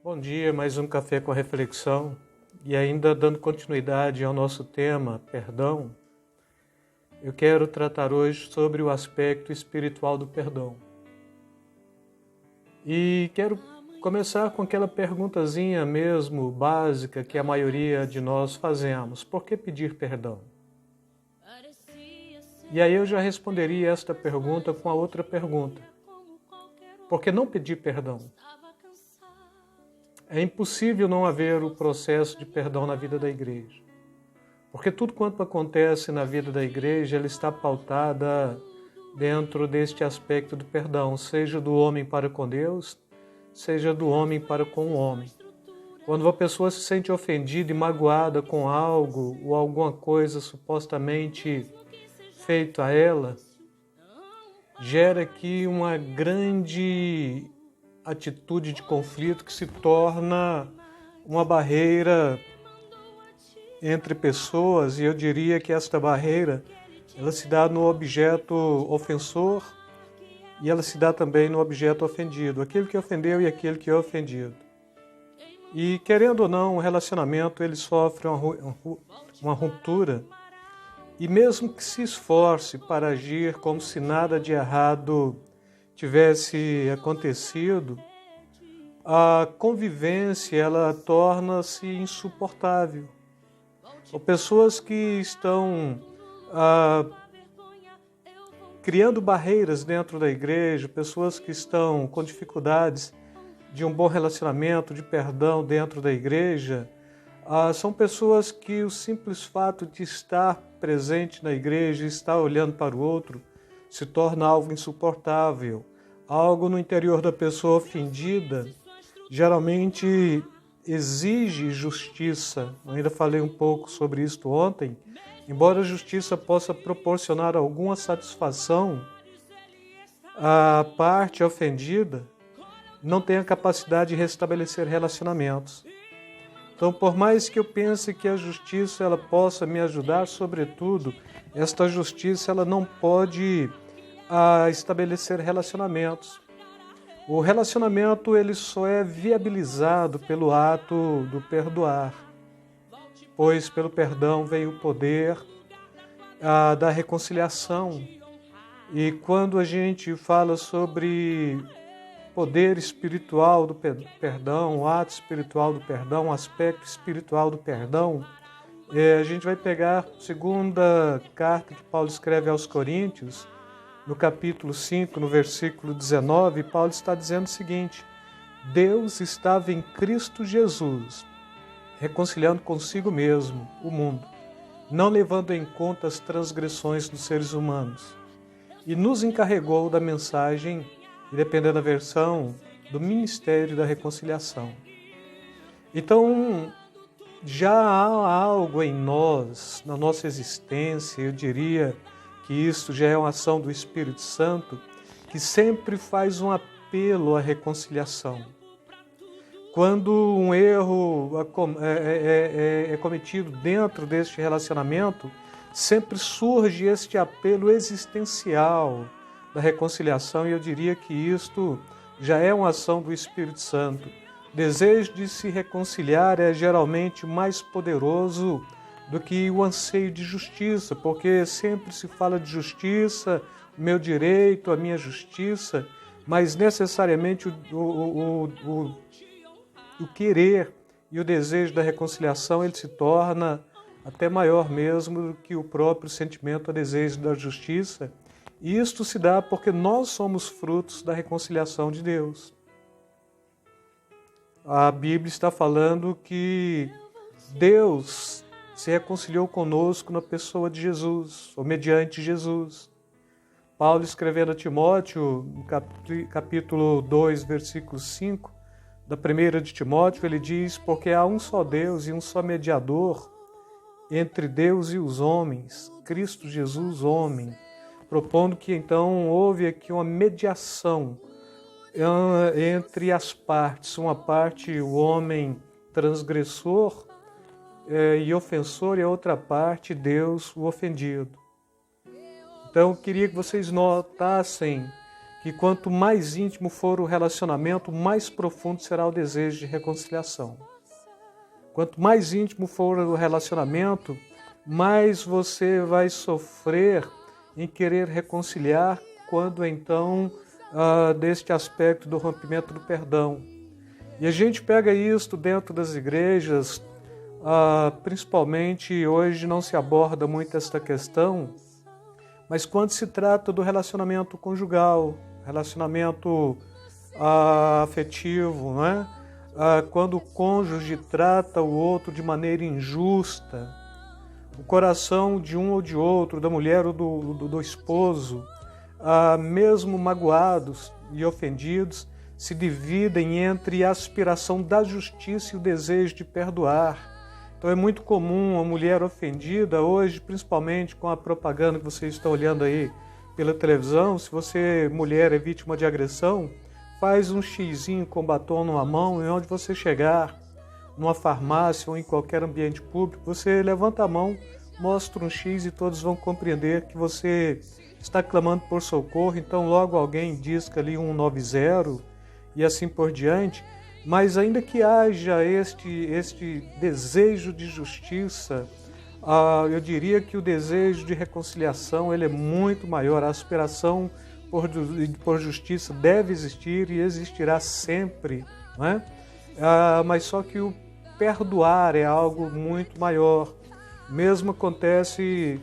Bom dia, mais um Café com Reflexão. E ainda dando continuidade ao nosso tema, perdão, eu quero tratar hoje sobre o aspecto espiritual do perdão. E quero começar com aquela perguntazinha mesmo básica que a maioria de nós fazemos: por que pedir perdão? E aí eu já responderia esta pergunta com a outra pergunta: por que não pedir perdão? É impossível não haver o processo de perdão na vida da igreja. Porque tudo quanto acontece na vida da igreja, ela está pautada dentro deste aspecto do perdão, seja do homem para com Deus, seja do homem para com o homem. Quando uma pessoa se sente ofendida e magoada com algo ou alguma coisa supostamente feita a ela, gera aqui uma grande atitude de conflito que se torna uma barreira entre pessoas, e eu diria que esta barreira ela se dá no objeto ofensor e ela se dá também no objeto ofendido, aquele que ofendeu e aquele que é ofendido. E querendo ou não, o relacionamento ele sofre uma ruptura, e mesmo que se esforce para agir como se nada de errado tivesse acontecido, a convivência ela torna-se insuportável. Ou pessoas que estão criando barreiras dentro da igreja, pessoas que estão com dificuldades de um bom relacionamento, de perdão dentro da igreja, são pessoas que o simples fato de estar presente na igreja, estar olhando para o outro, se torna algo insuportável. Algo no interior da pessoa ofendida geralmente exige justiça. Eu ainda falei um pouco sobre isso ontem. Embora a justiça possa proporcionar alguma satisfação, a parte ofendida não tem a capacidade de restabelecer relacionamentos. Então, por mais que eu pense que a justiça ela possa me ajudar, sobretudo, esta justiça ela não pode estabelecer relacionamentos. O relacionamento ele só é viabilizado pelo ato do perdoar, pois pelo perdão vem o poder da reconciliação. E quando a gente fala sobre poder espiritual do perdão, o ato espiritual do perdão, o aspecto espiritual do perdão, a gente vai pegar a segunda carta que Paulo escreve aos Coríntios, no capítulo 5, no versículo 19, Paulo está dizendo o seguinte: Deus estava em Cristo Jesus, reconciliando consigo mesmo o mundo, não levando em conta as transgressões dos seres humanos, e nos encarregou da mensagem, e dependendo da versão, do ministério da reconciliação. Então, já há algo em nós, na nossa existência, eu diria que isso já é uma ação do Espírito Santo, que sempre faz um apelo à reconciliação. Quando um erro é cometido dentro deste relacionamento, sempre surge este apelo existencial da reconciliação, e eu diria que isto já é uma ação do Espírito Santo. O desejo de se reconciliar é geralmente mais poderoso do que o anseio de justiça, porque sempre se fala de justiça, o meu direito, a minha justiça, mas necessariamente o querer e o desejo da reconciliação ele se torna até maior mesmo do que o próprio sentimento, o desejo da justiça. E isto se dá porque nós somos frutos da reconciliação de Deus. A Bíblia está falando que Deus se reconciliou conosco na pessoa de Jesus, ou mediante Jesus. Paulo, escrevendo a Timóteo, no capítulo 2, versículo 5, da primeira de Timóteo, ele diz: porque há um só Deus e um só mediador entre Deus e os homens, Cristo Jesus, homem, propondo que então houve aqui uma mediação entre as partes, uma parte o homem transgressor e ofensor, e a outra parte Deus o ofendido. Então eu queria que vocês notassem que quanto mais íntimo for o relacionamento, mais profundo será o desejo de reconciliação. Quanto mais íntimo for o relacionamento, mais você vai sofrer em querer reconciliar quando então deste aspecto do rompimento do perdão. E a gente pega isso dentro das igrejas, principalmente hoje não se aborda muito esta questão, mas quando se trata do relacionamento conjugal, relacionamento afetivo, não é? Quando o cônjuge trata o outro de maneira injusta, o coração de um ou de outro, da mulher ou do esposo, mesmo magoados e ofendidos, se dividem entre a aspiração da justiça e o desejo de perdoar. Então é muito comum a mulher ofendida hoje, principalmente com a propaganda que vocês estão olhando aí pela televisão, se você, mulher, é vítima de agressão, faz um xizinho com batom numa mão e onde você chegar, numa farmácia ou em qualquer ambiente público, você levanta a mão, mostra um X e todos vão compreender que você está clamando por socorro, então logo alguém disca ali 190 e assim por diante, mas ainda que haja este desejo de justiça, eu diria que o desejo de reconciliação ele é muito maior, a aspiração por justiça deve existir e existirá sempre, não é? Mas só que o perdoar é algo muito maior. Mesmo acontece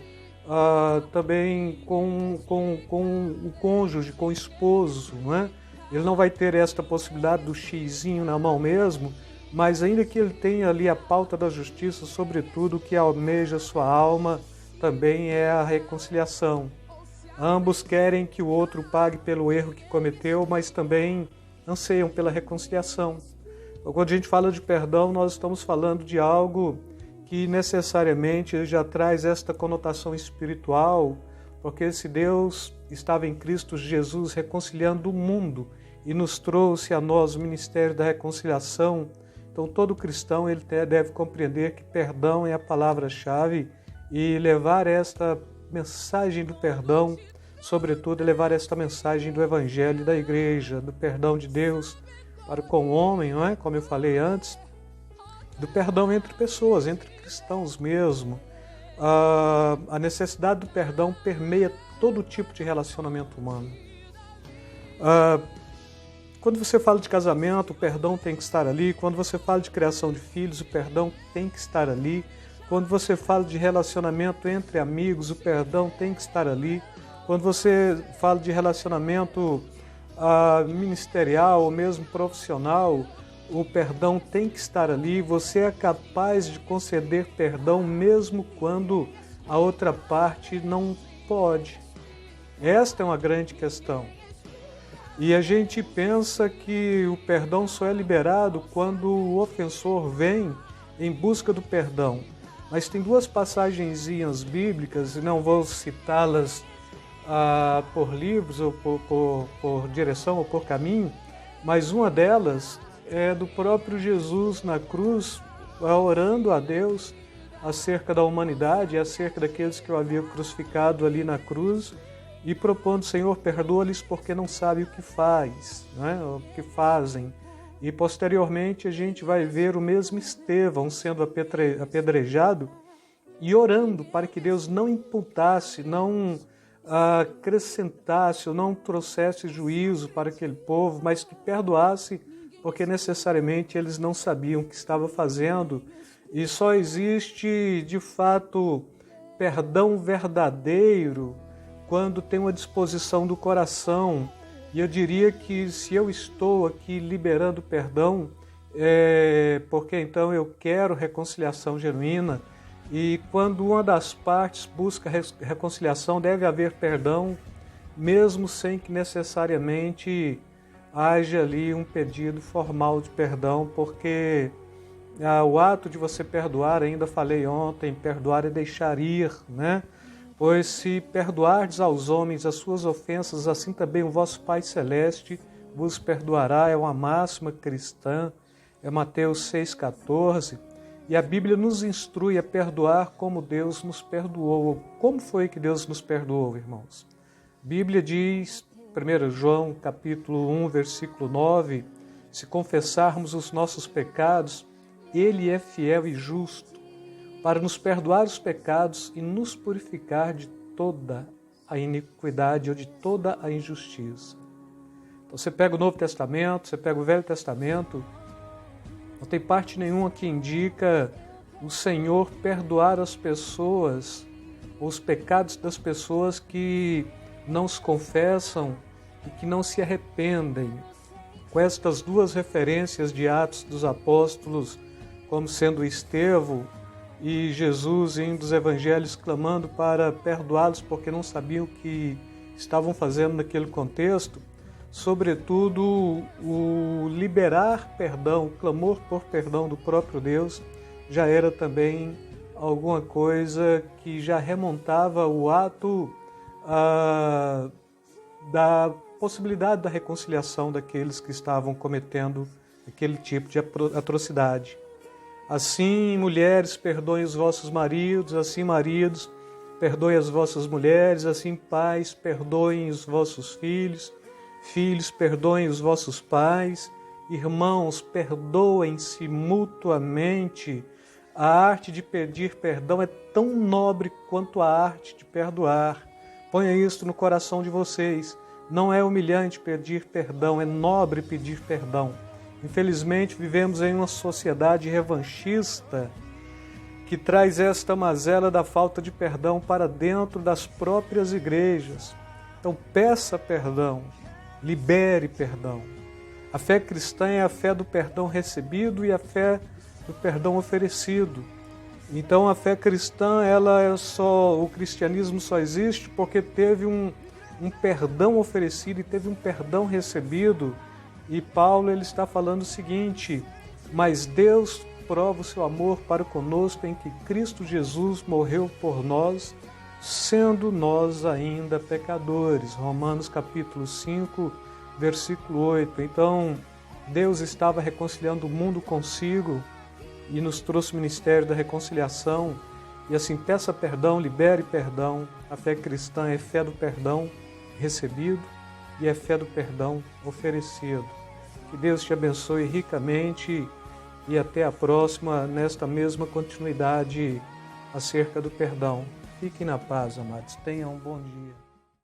também com o cônjuge, com o esposo, não é? Ele não vai ter esta possibilidade do xizinho na mão mesmo, mas ainda que ele tenha ali a pauta da justiça, sobretudo o que almeja sua alma também é a reconciliação. Ambos querem que o outro pague pelo erro que cometeu, mas também anseiam pela reconciliação. Quando a gente fala de perdão, nós estamos falando de algo que necessariamente já traz esta conotação espiritual, porque se Deus estava em Cristo Jesus reconciliando o mundo e nos trouxe a nós o ministério da reconciliação, então todo cristão ele deve compreender que perdão é a palavra-chave e levar esta mensagem do perdão, sobretudo levar esta mensagem do Evangelho da Igreja, do perdão de Deus para com o homem, não é? Como eu falei antes, do perdão entre pessoas, entre cristãos mesmo. A necessidade do perdão permeia todo tipo de relacionamento humano. Quando você fala de casamento, o perdão tem que estar ali. Quando você fala de criação de filhos, o perdão tem que estar ali. Quando você fala de relacionamento entre amigos, o perdão tem que estar ali. Quando você fala de relacionamento ministerial ou mesmo profissional, o perdão tem que estar ali. Você é capaz de conceder perdão mesmo quando a outra parte não pode. Esta é uma grande questão. E a gente pensa que o perdão só é liberado quando o ofensor vem em busca do perdão. Mas tem duas passagenzinhas bíblicas, e não vou citá-las por livros ou por direção ou por caminho, mas uma delas é do próprio Jesus na cruz, orando a Deus acerca da humanidade, acerca daqueles que o haviam crucificado ali na cruz e propondo, Senhor, perdoa-lhes porque não sabem o que faz, né? O que fazem. E posteriormente a gente vai ver o mesmo Estevão sendo apedrejado e orando para que Deus não imputasse, não acrescentasse ou não trouxesse juízo para aquele povo, mas que perdoasse, porque necessariamente eles não sabiam o que estava fazendo. E só existe, de fato, perdão verdadeiro quando tem uma disposição do coração. E eu diria que se eu estou aqui liberando perdão, porque então eu quero reconciliação genuína, e quando uma das partes busca reconciliação, deve haver perdão, mesmo sem que necessariamente haja ali um pedido formal de perdão, porque o ato de você perdoar, ainda falei ontem, perdoar é deixar ir, né? Pois se perdoardes aos homens as suas ofensas, assim também o vosso Pai Celeste vos perdoará. É uma máxima cristã, é Mateus 6,14. E a Bíblia nos instrui a perdoar como Deus nos perdoou. Como foi que Deus nos perdoou, irmãos? A Bíblia diz, 1 João capítulo 1, versículo 9, se confessarmos os nossos pecados, Ele é fiel e justo para nos perdoar os pecados e nos purificar de toda a iniquidade ou de toda a injustiça. Então você pega o Novo Testamento, você pega o Velho Testamento, não tem parte nenhuma que indica o Senhor perdoar as pessoas, os pecados das pessoas que não se confessam e que não se arrependem. Com estas duas referências de Atos dos Apóstolos, como sendo Estevão e Jesus em um dos evangelhos clamando para perdoá-los porque não sabiam o que estavam fazendo naquele contexto, sobretudo o liberar perdão, o clamor por perdão do próprio Deus, já era também alguma coisa que já remontava o ato da possibilidade da reconciliação daqueles que estavam cometendo aquele tipo de atrocidade. Assim, mulheres, perdoem os vossos maridos, assim, maridos, perdoem as vossas mulheres, assim, pais, perdoem os vossos filhos, filhos, perdoem os vossos pais, irmãos, perdoem-se mutuamente. A arte de pedir perdão é tão nobre quanto a arte de perdoar. Ponha isso no coração de vocês. Não é humilhante pedir perdão, é nobre pedir perdão. Infelizmente, vivemos em uma sociedade revanchista que traz esta mazela da falta de perdão para dentro das próprias igrejas. Então, peça perdão, libere perdão. A fé cristã é a fé do perdão recebido e a fé do perdão oferecido. Então, a fé cristã, o cristianismo só existe porque teve um perdão oferecido e teve um perdão recebido. E Paulo ele está falando o seguinte: mas Deus prova o seu amor para conosco em que Cristo Jesus morreu por nós, sendo nós ainda pecadores. Romanos capítulo 5, versículo 8. Então, Deus estava reconciliando o mundo consigo e nos trouxe o ministério da reconciliação. E assim, peça perdão, libere perdão. A fé cristã é fé do perdão recebido e é fé do perdão oferecido. Que Deus te abençoe ricamente e até a próxima nesta mesma continuidade acerca do perdão. Fiquem na paz, amados. Tenham um bom dia.